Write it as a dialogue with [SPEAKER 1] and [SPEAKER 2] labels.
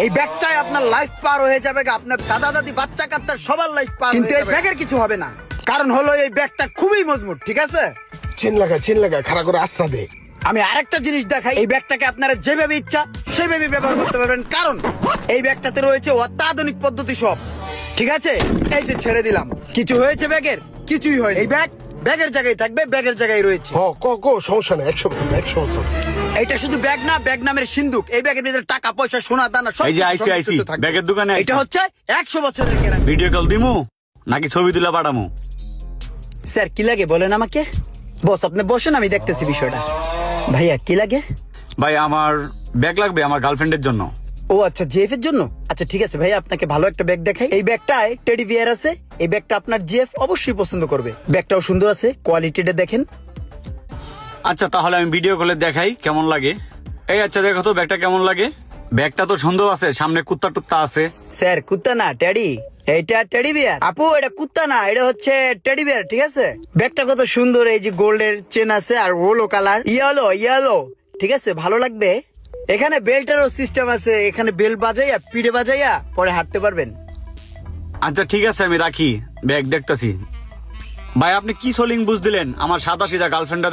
[SPEAKER 1] এই ব্যাগটাই আপনার লাইফ পার হয়ে যাবে, আপনার দাদা দাদি বাচ্চা কাচ্চা সবার লাইফ পার, কিন্তু এই ব্যাগের কিছু হবে না। কারণ হলো এই ব্যাগটা খুবই মজবুত, ঠিক আছে?
[SPEAKER 2] চেন লাগা খাড়া করে আশ্রা দে।
[SPEAKER 1] আমি আরেকটা জিনিস দেখাই, এই ব্যাগটাকে আপনারা যেভাবে ইচ্ছা সেভাবে ব্যবহার করতে পারবেন, কারণ এই ব্যাগটাতে রয়েছে অত্যাধুনিক পদ্ধতি সব, ঠিক আছে? এই যে ছেড়ে দিলাম, কিছু হয়েছে ব্যাগের? কিছুই হয়। এই ব্যাগ ব্যাগের জায়গায় থাকবে, ব্যাগের জায়গায় রয়েছে।
[SPEAKER 2] সমস্যা নেই, 100%।
[SPEAKER 1] এটা শুধু ব্যাগ না, ব্যাগ নামের সিন্ধুক। এই ব্যাগের ভিতরে টাকা পয়সা সোনা দানা সব।
[SPEAKER 3] এই যে আইসি ব্যাগের দোকানে।
[SPEAKER 1] এটা হচ্ছে 100 বছরের গ্যারান্টি।
[SPEAKER 3] ভিডিও কল দিমু নাকি ছবি তুলে পাঠামু?
[SPEAKER 1] স্যার কি লাগে বলেন আমাকে। বস আপনি বসেন, আমি দেখতেছি বিষয়টা। ভাইয়া কি লাগে?
[SPEAKER 3] ভাই আমার ব্যাগ লাগবে আমার গার্লফ্রেন্ডের জন্য।
[SPEAKER 1] ও আচ্ছা, জিএফ এর জন্য। আচ্ছা ঠিক আছে ভাইয়া, আপনাকে ভালো একটা ব্যাগ দেখাই। এই ব্যাগটায় টেডি বিয়ার আছে। এই ব্যাগটা আপনার জিএফ অবশ্যই পছন্দ করবে। ব্যাগটাও সুন্দর আছে, কোয়ালিটিটা দেখেন।
[SPEAKER 3] আচ্ছা তাহলে আমি ভিডিও কলে দেখাই কেমন লাগে। এই আচ্ছা দেখো তো ব্যাগটা কেমন লাগে। ব্যাগটা তো সুন্দর আছে, সামনে কুত্তা টুত্তা আছে।
[SPEAKER 1] স্যার কুত্তা না, টেডি। এইটা টেডি বিয়ার। আপু এটা কুত্তা না, এটা হচ্ছে টেডি বিয়ার, ঠিক আছে? ব্যাগটা কত সুন্দর, এই যে গোল্ডের চেন আছে আর ওলো কালার, ইয়েলো, ঠিক আছে? ভালো লাগবে। এখানে বেল্টেরও সিস্টেম আছে, এখানে বেল্ট বাজাইয়া পিঠে বাজাইয়া পরে হাঁটতে পারবেন।
[SPEAKER 3] আচ্ছা ঠিক আছে আমি রাখি, ব্যাগ দেখতেছি। ভাই আপনি কি সোলিং বুঝ দিলেন আমার সাদা সিধা গার্লফ্রেন্ডটা